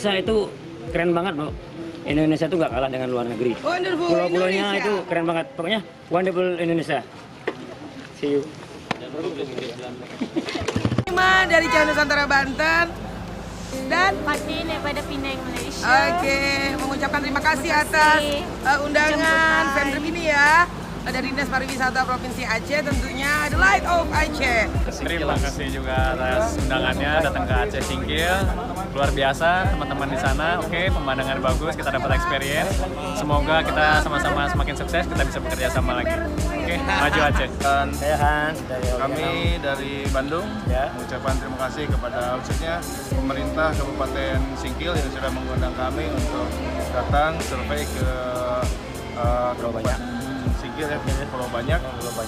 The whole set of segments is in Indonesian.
Indonesia itu keren banget, Bro. Indonesia itu nggak kalah dengan luar negeri. Pulau-pulaunya itu keren banget. Pokoknya wonderful Indonesia. See you. Dari Jawa Nusantara Banten dan Fatin daripada Penang, Malaysia. Oke, mengucapkan terima kasih atas undangan Femdrem ini ya. Dari Dinas Pariwisata Provinsi Aceh, tentunya The Light of Aceh. Terima kasih juga atas undangannya datang ke Aceh Singkil. Luar biasa teman-teman di sana. Oke, pemandangan bagus, kita dapat experience. Semoga kita sama-sama semakin sukses, kita bisa bekerja sama lagi. Oke, maju Aceh. Dan Saya Hans dari kami dari Bandung mengucapkan terima kasih kepada khususnya pemerintah Kabupaten Singkil yang sudah mengundang kami untuk datang survei ke Kabupaten Singkil ya, Pulau Banyak.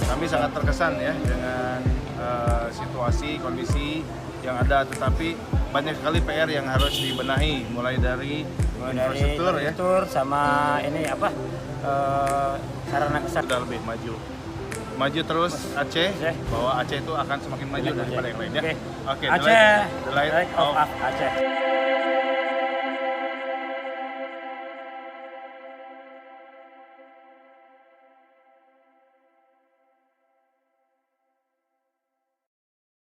Kami sangat terkesan ya dengan situasi, kondisi yang ada, tetapi banyak sekali PR yang harus dibenahi, mulai dari infrastruktur ya, sama ini apa sarana kesehatan. sudah lebih maju terus Aceh, bahwa Aceh itu akan semakin maju daripada yang lainnya. Oke. Oke, Aceh, the light of Aceh.